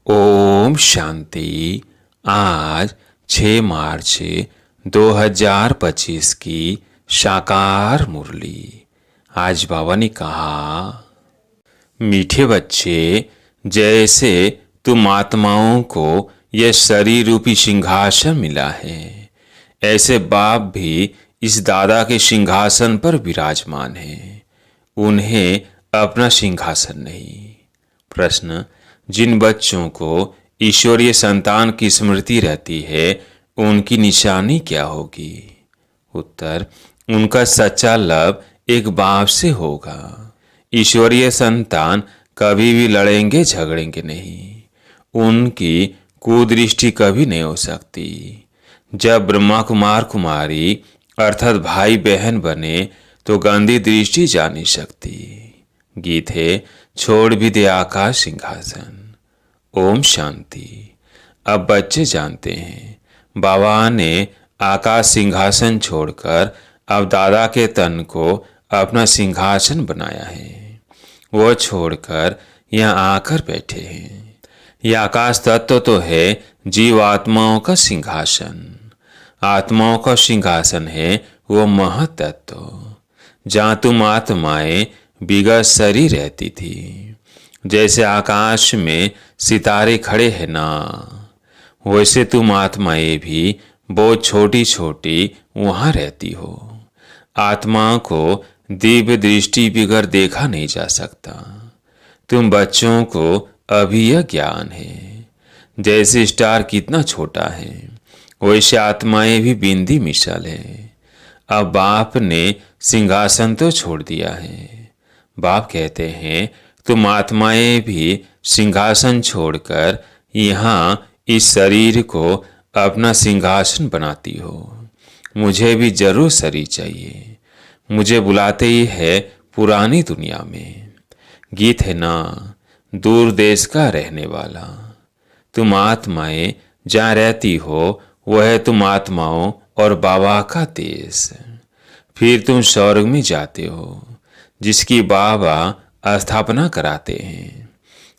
ओम शांति। आज 6 मार्च 2025 की साकार मुरली। आज बाबा ने कहा, मीठे बच्चे, जैसे तुम आत्माओं को यह शरीर रूपी सिंहासन मिला है, ऐसे बाप भी इस दादा के सिंहासन पर विराजमान हैं। उन्हें अपना सिंहासन नहीं। प्रश्न, जिन बच्चों को ईश्वरीय संतान की स्मृति रहती है, उनकी निशानी क्या होगी? उत्तर, उनका सच्चा लव एक बाप से होगा। ईश्वरीय संतान कभी भी लड़ेंगे झगड़ेंगे नहीं। उनकी कुदृष्टि कभी नहीं हो सकती। जब ब्रह्मा कुमार कुमारी अर्थात भाई बहन बने तो गंदी दृष्टि जा नहीं सकती। गीत है, छोड़ भी दे आकाश सिंहासन। ओम शांति। अब बच्चे जानते हैं, बाबा ने आकाश सिंहासन छोड़कर अब दादा के तन को अपना सिंहासन बनाया है। वो छोड़कर यहाँ आकर बैठे हैं। यह आकाश तत्व तो है जीव आत्माओं का सिंहासन। आत्माओं का सिंहासन है वो महतत्व, जहाँ तुम आत्माएं बिगड़ सरी रहती थी। जैसे आकाश में सितारे खड़े हैं ना, वैसे तुम आत्माएं भी बहुत छोटी छोटी वहाँ रहती हो। आत्मा को दिव्य दृष्टि बिगर देखा नहीं जा सकता। तुम बच्चों को अभी यह ज्ञान है। जैसे स्टार कितना छोटा है, वैसे आत्माएं भी बिंदी मिसाल है। अब बाप ने सिंहासन तो छोड़ दिया है। बाप कहते हैं, तुम आत्माएं भी सिंहासन छोड़कर यहाँ इस शरीर को अपना सिंहासन बनाती हो। मुझे भी जरूर शरीर चाहिए। मुझे बुलाते ही है पुरानी दुनिया में। गीत है ना, दूर देश का रहने वाला। तुम आत्माएं जहाँ रहती हो वह है तुम आत्माओं और बाबा का देश। फिर तुम स्वर्ग में जाते हो, जिसकी बाबा स्थापना कराते हैं।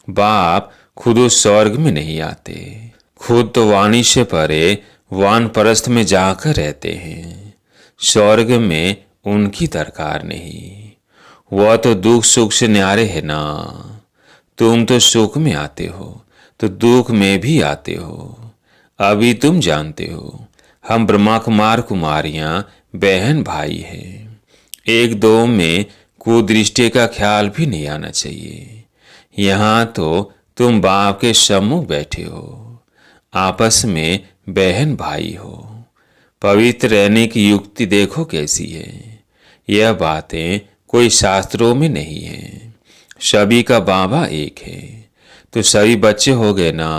बाप खुद उस स्वर्ग में नहीं आते। खुद तो वाणी से परे वानप्रस्थ में जाकर रहते हैं। स्वर्ग में उनकी दरकार नहीं। वह तो दुख सुख से न्यारे है ना। तुम तो सुख में आते हो तो दुख में भी आते हो। अभी तुम जानते हो, हम ब्रह्मा कुमार कुमारियां बहन भाई हैं। एक दो में कुदृष्टि का ख्याल भी नहीं आना चाहिए। यहाँ तो तुम बाप के सम्मुख बैठे हो, आपस में बहन भाई हो। पवित्र रहने की युक्ति देखो कैसी है। यह बातें कोई शास्त्रों में नहीं है। सभी का बाबा एक है, तो सभी बच्चे हो गए ना।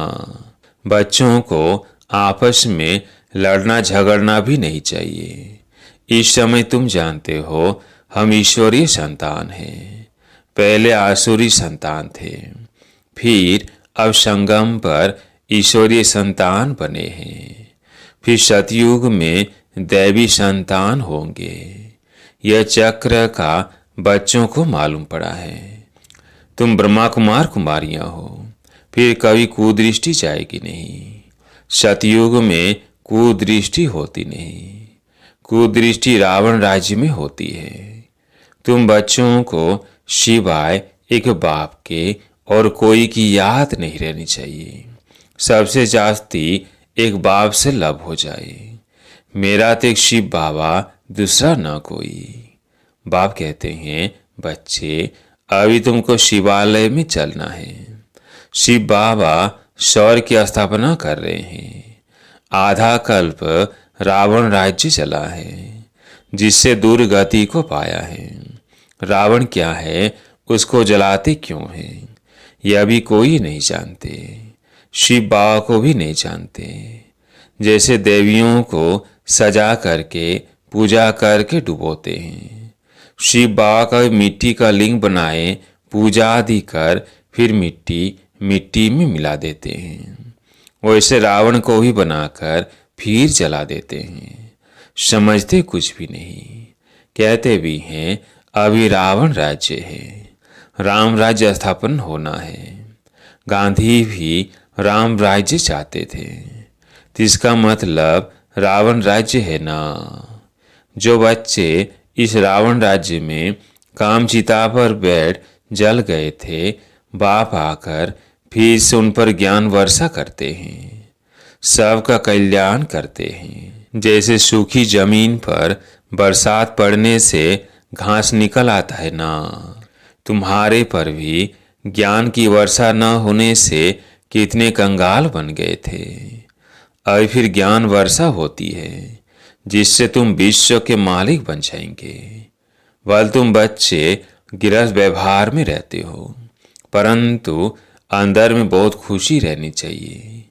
बच्चों को आपस में लड़ना झगड़ना भी नहीं चाहिए। इस समय तुम जानते हो, हम ईश्वरीय संतान हैं। पहले आसुरी संतान थे, फिर अब संगम पर ईश्वरीय संतान बने हैं। फिर सतयुग में दैवी संतान होंगे। यह चक्र का बच्चों को मालूम पड़ा है। तुम ब्रह्मा कुमार कुमारियां हो, फिर कभी कुदृष्टि जाएगी नहीं। सतयुग में कुदृष्टि होती नहीं। कुदृष्टि रावण राज्य में होती है। तुम बच्चों को सिवाय एक बाप के और कोई की याद नहीं रहनी चाहिए। सबसे जास्ती एक बाप से लव हो जाए। मेरा तो एक शिव बाबा, दूसरा ना कोई। बाप कहते हैं, बच्चे, अभी तुमको शिवालय में चलना है। शिव बाबा स्वर्ग की स्थापना कर रहे हैं। आधा कल्प रावण राज्य चला है, जिससे दुर्गति को पाया है। रावण क्या है, उसको जलाते क्यों हैं, यह भी कोई नहीं जानते। शिव बाबा को भी नहीं जानते। जैसे देवियों को सजा करके पूजा करके डुबोते हैं, शिव बाबा का मिट्टी का लिंग बनाए पूजा आदि कर फिर मिट्टी में मिला देते हैं। वैसे रावण को भी बनाकर फिर जला देते हैं। समझते कुछ भी नहीं। कहते भी हैं, अभी रावण राज्य है, राम राज्य स्थापन होना है। गांधी भी राम राज्य चाहते थे, तो इसका मतलब रावण राज्य है ना। जो बच्चे इस रावण राज्य में काम चिता पर बैठ जल गए थे, बाप आकर फिर से उन पर ज्ञान वर्षा करते हैं, सबका कल्याण करते हैं। जैसे सूखी जमीन पर बरसात पड़ने से घास निकल आता है ना, तुम्हारे पर भी ज्ञान की वर्षा न होने से कितने कंगाल बन गए थे। अब फिर ज्ञान वर्षा होती है जिससे तुम विश्व के मालिक बन जाएंगे। वह तुम बच्चे गृहस्थ व्यवहार में रहते हो, परंतु अंदर में बहुत खुशी रहनी चाहिए।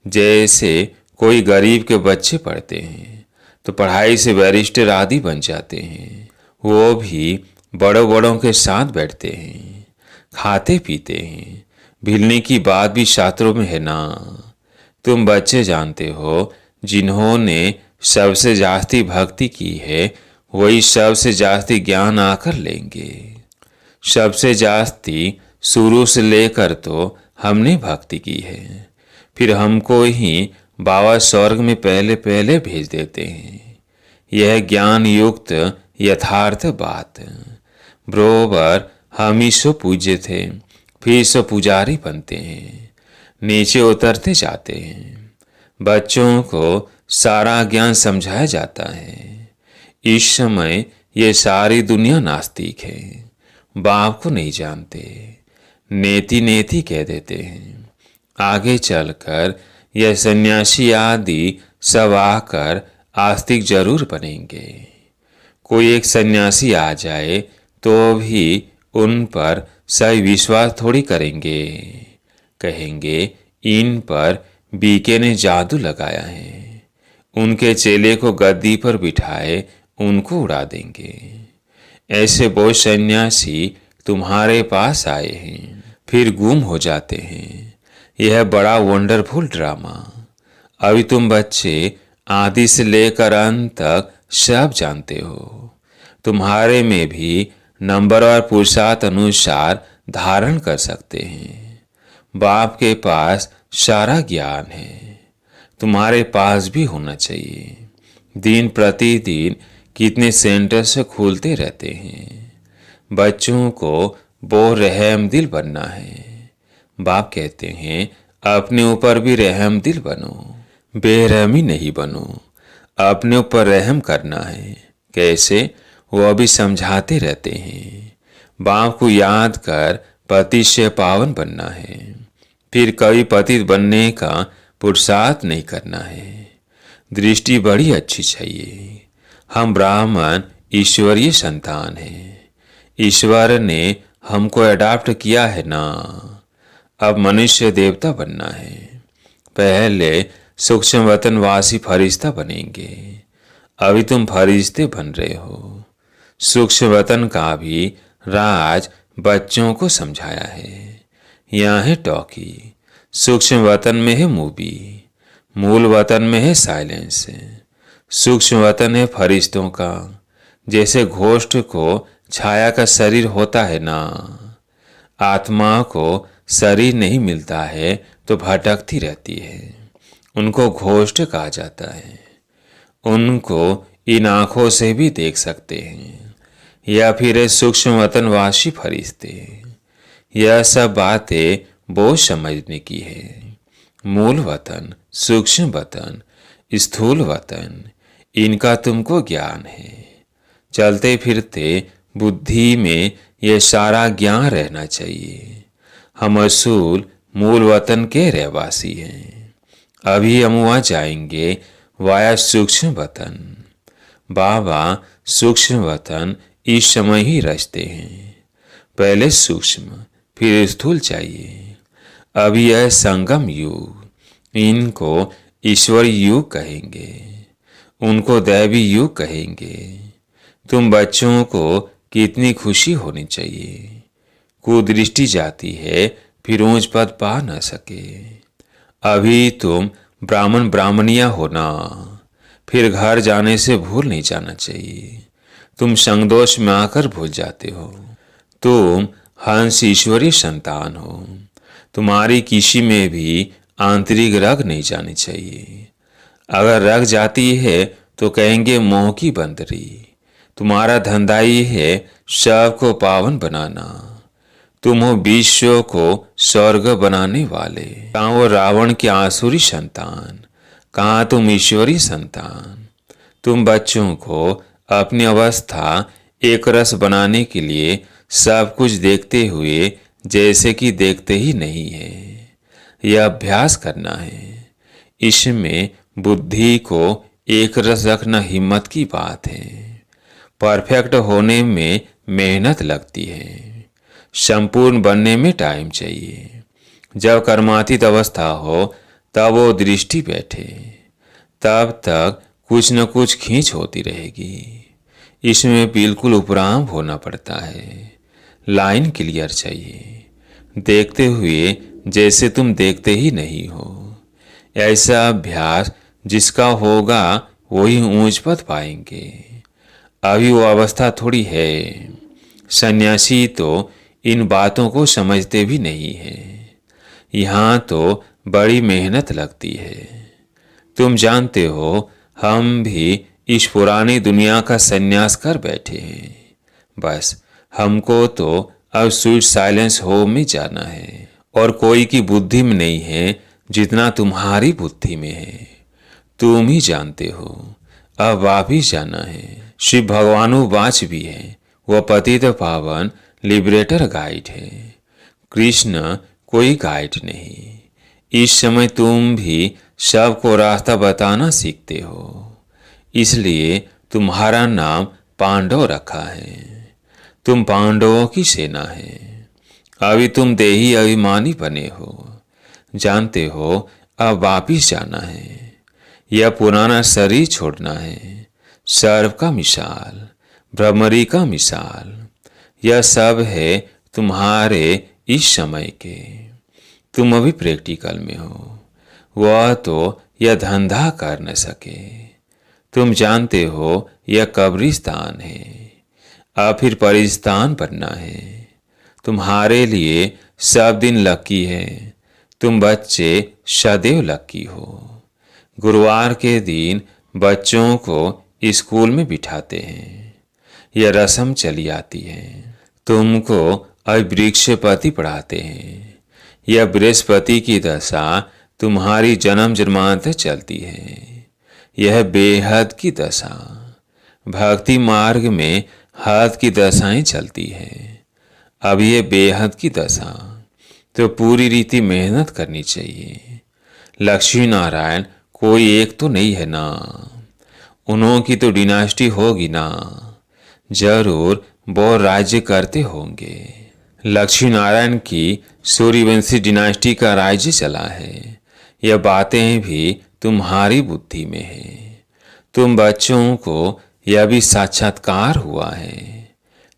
जैसे कोई गरीब के बच्चे पढ़ते हैं तो पढ़ाई से बैरिस्टर आदि बन जाते हैं, वो भी बड़ों बड़ों के साथ बैठते हैं, खाते पीते हैं। भिलने की बात भी शास्त्रों में है ना। तुम बच्चे जानते हो, जिन्होंने सबसे जास्ती भक्ति की है वही सबसे जास्ती ज्ञान आकर लेंगे। सबसे जास्ती शुरू से लेकर तो हमने भक्ति की है, फिर हमको ही बाबा स्वर्ग में पहले पहले भेज देते हैं। यह ज्ञान युक्त यथार्थ बात। बरोबर हम ही सो पूज्य थे, फिर सो पुजारी बनते हैं, नीचे उतरते जाते हैं। बच्चों को सारा ज्ञान समझाया जाता है। इस समय ये सारी दुनिया नास्तिक है, बाप को नहीं जानते, नेति नेति कह देते हैं। आगे चलकर यह सन्यासी आदि सब आकर आस्तिक जरूर बनेंगे। कोई एक सन्यासी आ जाए तो भी उन पर सही विश्वास थोड़ी करेंगे, कहेंगे इन पर बीके ने जादू लगाया है। उनके चेले को गद्दी पर बिठाए उनको उड़ा देंगे। ऐसे बहुत सन्यासी तुम्हारे पास आए हैं, फिर गुम हो जाते हैं। यह बड़ा वंडरफुल ड्रामा। अभी तुम बच्चे आदि से लेकर अंत तक सब जानते हो। तुम्हारे में भी नंबर और पुरुषार्थ अनुसार धारण कर सकते हैं। बाप के पास सारा ज्ञान है, तुम्हारे पास भी होना चाहिए। दिन प्रतिदिन कितने सेंटर से खुलते रहते हैं। बच्चों को वो रहम दिल बनना है। बाप कहते हैं अपने ऊपर भी रहम दिल बनो, बेरहमी नहीं बनो। अपने ऊपर रहम करना है। कैसे? वो अभी समझाते रहते हैं। बाप को याद कर पति से पावन बनना है, फिर कभी पतित बनने का पुरुषार्थ नहीं करना है। दृष्टि बड़ी अच्छी चाहिए। हम ब्राह्मण ईश्वरीय संतान हैं। ईश्वर ने हमको अडॉप्ट किया है ना। अब मनुष्य देवता बनना है। पहले सूक्ष्म वतनवासी फरिश्ता बनेंगे। अभी तुम फरिश्ते बन रहे हो। सूक्ष्म वतन का भी राज बच्चों को समझाया है। यहाँ है टॉकी, सूक्ष्म वतन में है मूवी, मूल वतन में है साइलेंस। सूक्ष्म वतन है फरिश्तों का। जैसे घोष्ठ को छाया का शरीर होता है ना, आत्मा को शरीर नहीं मिलता है तो भटकती रहती है, उनको घोष्ठ कहा जाता है। उनको इन आंखों से भी देख सकते हैं, या फिर सूक्ष्म वतनवासी फरिश्ते। यह सब बातें बहुत समझने की है। मूल वतन, सूक्ष्म वतन, स्थूल वतन, इनका तुमको ज्ञान है। चलते फिरते बुद्धि में यह सारा ज्ञान रहना चाहिए। हम असूल मूल वतन के रहवासी हैं। अभी हम वहाँ जाएंगे वाया सूक्ष्म वतन। बाबा सूक्ष्म वतन इस समय ही रचते हैं। पहले सूक्ष्म फिर स्थूल चाहिए। अभी यह संगम युग, इनको ईश्वर युग कहेंगे, उनको दैवी युग कहेंगे। तुम बच्चों को कितनी खुशी होनी चाहिए। कुदृष्टि जाती है फिर ऊंच पद पा न सके। अभी तुम ब्राह्मण ब्राह्मणिया होना, फिर घर जाने से भूल नहीं जाना चाहिए। तुम संगदोष में आकर भूल जाते हो। तुम हंस ईश्वरी संतान हो। तुम्हारी किसी में भी आंतरिक रग नहीं जानी चाहिए। अगर रग जाती है तो कहेंगे मोह की बंदरी। तुम्हारा धंधा ही है सबको पावन बनाना। तुम हो विश्व को स्वर्ग बनाने वाले। कहाँ वो रावण की आसुरी संतान, कहाँ तुम ईश्वरी संतान। तुम बच्चों को अपनी अवस्था एक रस बनाने के लिए सब कुछ देखते हुए जैसे कि देखते ही नहीं है। यह अभ्यास करना है। इसमें बुद्धि को एक रस रखना हिम्मत की बात है। परफेक्ट होने में मेहनत लगती है। संपूर्ण बनने में टाइम चाहिए। जब कर्मातीत अवस्था हो तब वो दृष्टि बैठे, तब तक कुछ न कुछ खींच होती रहेगी। इसमें बिल्कुल उपराम होना पड़ता है। लाइन क्लियर चाहिए, देखते हुए जैसे तुम देखते ही नहीं हो। ऐसा अभ्यास जिसका होगा वही ऊंच पद पाएंगे। अभी वो अवस्था थोड़ी है। सन्यासी तो इन बातों को समझते भी नहीं है। यहाँ तो बड़ी मेहनत लगती है। तुम जानते हो हम भी इस पुरानी दुनिया का सन्यास कर बैठे हैं। बस हमको तो अब स्वीट साइलेंस होम में जाना है, और कोई की बुद्धि में नहीं है जितना तुम्हारी बुद्धि में है। तुम ही जानते हो। अब वापिस जाना है। शिव भगवानु वाच भी है। वह पतित पावन लिबरेटर गाइड है। कृष्ण कोई गाइड नहीं। इस समय तुम भी सबको रास्ता बताना सीखते हो। इसलिए तुम्हारा नाम पांडव रखा है। तुम पांडवों की सेना है। अभी तुम देही अभिमानी बने हो। जानते हो अब वापिस जाना है। यह पुराना शरीर छोड़ना है। सर्व का मिसाल, भ्रमरी का मिसाल, यह सब है तुम्हारे इस समय के। तुम अभी प्रैक्टिकल में हो। वह तो यह धंधा कर न सके। तुम जानते हो यह कब्रिस्तान है। अब फिर परिस्तान बनना है। तुम्हारे लिए सब दिन लकी है। तुम बच्चे सदैव लकी हो। गुरुवार के दिन बच्चों को स्कूल में बिठाते हैं। यह रस्म चली आती है। तुमको अब वृक्षपति पढ़ाते हैं। यह बृहस्पति की दशा तुम्हारी जन्म जन्मांतर चलती है। यह बेहद की दशा। भक्ति मार्ग में हद की दशाएं चलती है। अब यह बेहद की दशा, तो पूरी रीति मेहनत करनी चाहिए। लक्ष्मी नारायण कोई एक तो नहीं है ना। उन्हों की तो डिनास्टी होगी ना। जरूर वो राज्य करते होंगे। लक्ष्मी नारायण की सूर्यवंशी डिनास्टी का राज्य चला है। यह बातें भी तुम्हारी बुद्धि में है। तुम बच्चों को यह भी साक्षात्कार हुआ है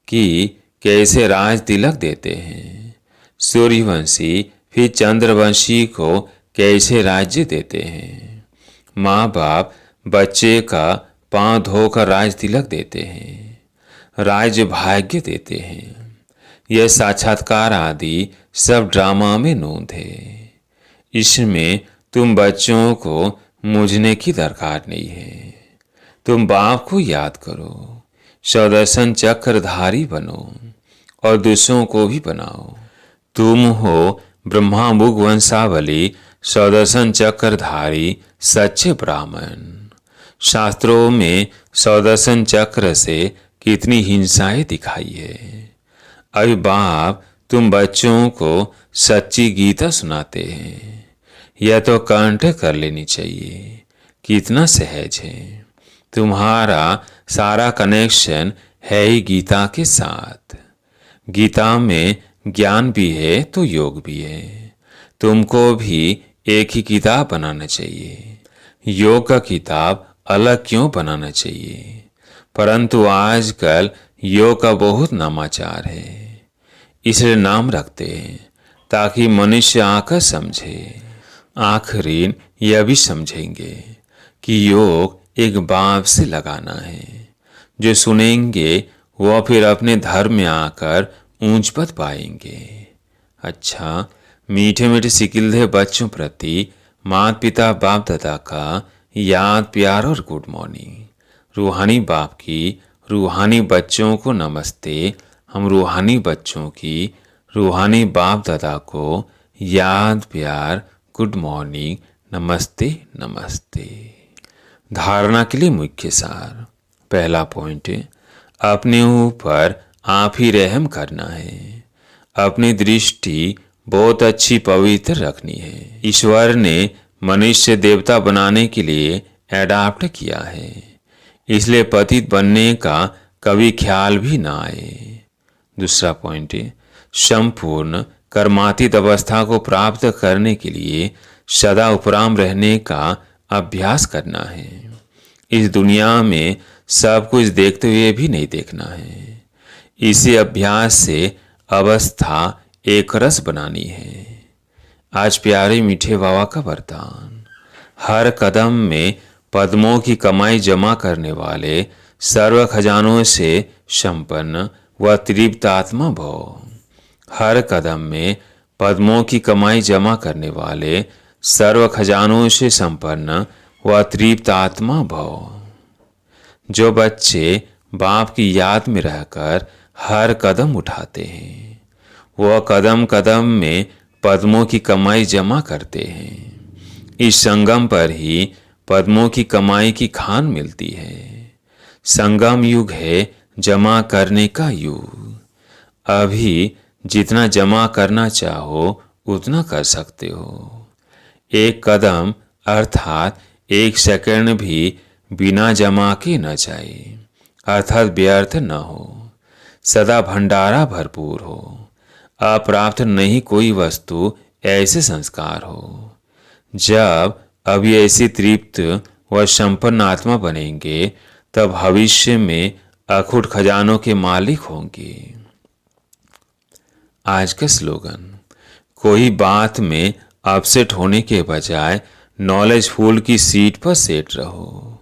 कि कैसे राज तिलक देते हैं। सूर्यवंशी फिर चंद्रवंशी को कैसे राज्य देते हैं। माँ बाप बच्चे का पांव धोकर राज तिलक देते हैं, राज भाग्य देते हैं। यह साक्षात्कार आदि सब ड्रामा में नोंद है। इसमें तुम बच्चों को मूझने की दरकार नहीं है। तुम बाप को याद करो, सुदर्शन चक्रधारी बनो और दूसरों को भी बनाओ। तुम हो ब्रह्मामुख वंशावली, सुदर्शन चक्रधारी सच्चे ब्राह्मण। शास्त्रों में सुदर्शन चक्र से कितनी हिंसाएं दिखाई है। अभी बाप तुम बच्चों को सच्ची गीता सुनाते हैं। यह तो कंठ कर लेनी चाहिए। कितना सहज है। तुम्हारा सारा कनेक्शन है ही गीता के साथ। गीता में ज्ञान भी है तो योग भी है। तुमको भी एक ही किताब बनाना चाहिए। योग का किताब अलग क्यों बनाना चाहिए? परंतु आजकल योग का बहुत नामाचार है, इसलिए नाम रखते हैं ताकि मनुष्य आकर समझे। आखिरीन यह भी समझेंगे कि योग एक बाप से लगाना है। जो सुनेंगे वह फिर अपने धर्म में आकर ऊंच पद पाएंगे। अच्छा, मीठे मीठे सिकिलधे बच्चों प्रति माता पिता बाप दादा का याद प्यार और गुड मॉर्निंग। रूहानी बाप की रूहानी बच्चों को नमस्ते। हम रूहानी बच्चों की रूहानी बाप दादा को याद प्यार गुड मॉर्निंग नमस्ते नमस्ते। धारणा के लिए मुख्य सार। पहला पॉइंट, अपने ऊपर आप ही रहम करना है। अपनी दृष्टि बहुत अच्छी पवित्र रखनी है। ईश्वर ने मनुष्य देवता बनाने के लिए एडाप्ट किया है, इसलिए पतित बनने का कभी ख्याल भी ना आए। दूसरा पॉइंट, संपूर्ण कर्मातीत अवस्था को प्राप्त करने के लिए सदा उपराम रहने का अभ्यास करना है। इस दुनिया में सब कुछ देखते हुए भी नहीं देखना है। इसी अभ्यास से अवस्था एक रस बनानी है। आज प्यारे मीठे बाबा का वरदान। हर कदम में पद्मों की कमाई जमा करने वाले सर्व खजानों से संपन्न व तृप्त आत्मा भव। हर कदम में पद्मों की कमाई जमा करने वाले सर्व खजानों से संपन्न व तृप्त आत्मा भव। जो बच्चे बाप की याद में रहकर हर कदम उठाते हैं, वह कदम कदम में पद्मों की कमाई जमा करते हैं। इस संगम पर ही पद्मों की कमाई की खान मिलती है। संगम युग है जमा करने का युग। अभी जितना जमा करना चाहो उतना कर सकते हो। एक कदम अर्थात एक सेकंड भी बिना जमा के न जाए, अर्थात व्यर्थ न हो। सदा भंडारा भरपूर हो। अप्राप्त नहीं कोई वस्तु, ऐसे संस्कार हो। जब अभी ऐसी तृप्त व संपन्न आत्मा बनेंगे तब भविष्य में अखुट खजानों के मालिक होंगे। आज का स्लोगन। कोई बात में अपसेट होने के बजाय नॉलेज फूल की सीट पर सेट रहो।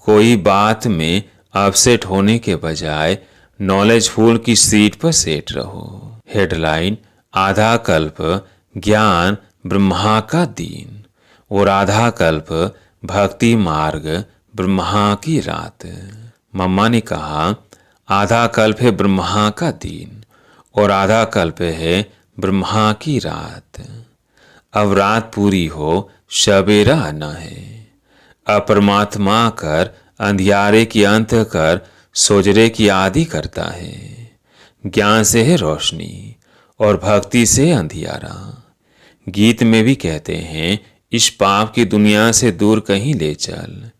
कोई बात में अपसेट होने के बजाय नॉलेज फूल की सीट पर सेट रहो। हेडलाइन, आधा कल्प ज्ञान ब्रह्मा का दीन और आधा कल्प भक्ति मार्ग ब्रह्मा की रात। मम्मा ने कहा, आधा कल्प है ब्रह्मा का दीन और आधा कल्प है ब्रह्मा की रात। अब रात पूरी हो, सवेरा आना है। अपरमात्मा कर अंधियारे की अंत कर सोजरे की आदि करता है। ज्ञान से है रोशनी और भक्ति से अंधियारा। गीत में भी कहते हैं, इस पाप की दुनिया से दूर कहीं ले चल,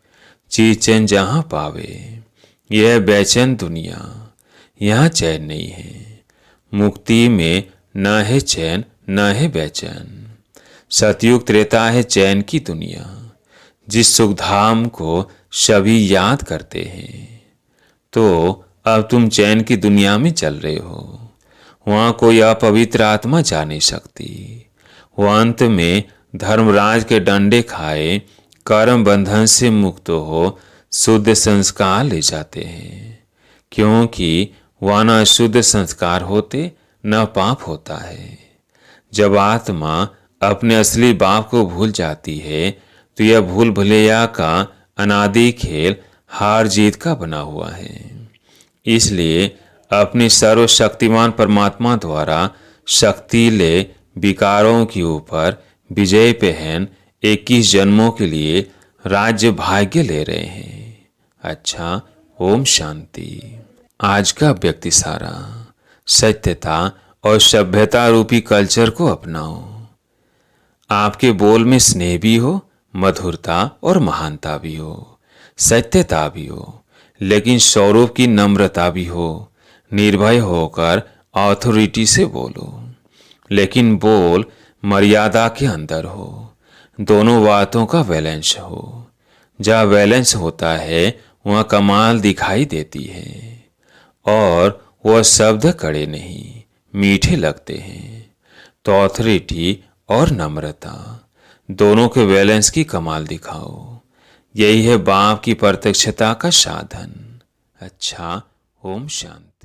चीज चैन जहां पावे। यह बेचैन दुनिया, यहाँ चैन नहीं है। मुक्ति में न है चैन न है बेचैन। सतयुग त्रेता है चैन की दुनिया, जिस सुखधाम को सभी याद करते हैं। तो अब तुम चैन की दुनिया में चल रहे हो। वहां कोई अपवित्र आत्मा जा नहीं सकती। वह अंत में धर्मराज के डंडे खाए कर्म बंधन से मुक्त हो शुद्ध संस्कार ले जाते हैं, क्योंकि वह न शुद्ध संस्कार होते न पाप होता है। जब आत्मा अपने असली बाप को भूल जाती है तो यह भूल भुलैया का अनादि खेल हार जीत का बना हुआ है। इसलिए अपनी सर्वशक्तिमान परमात्मा द्वारा शक्ति ले विकारों के ऊपर विजय पहन 21 जन्मों के लिए राज्य भाग्य ले रहे हैं। अच्छा, ओम शांति। आज का व्यक्ति सारा। सत्यता और सभ्यता रूपी कल्चर को अपनाओ। आपके बोल में स्नेह भी हो, मधुरता और महानता भी हो, सत्यता भी हो, लेकिन स्वरूप की नम्रता भी हो। निर्भय होकर ऑथोरिटी से बोलो, लेकिन बोल मर्यादा के अंदर हो। दोनों बातों का बैलेंस हो। जहाँ बैलेंस होता है वहाँ कमाल दिखाई देती है, और वह शब्द कड़े नहीं मीठे लगते हैं। तो ऑथोरिटी और नम्रता दोनों के बैलेंस की कमाल दिखाओ। यही है बाप की प्रत्यक्षता का साधन। अच्छा, ओम शांति।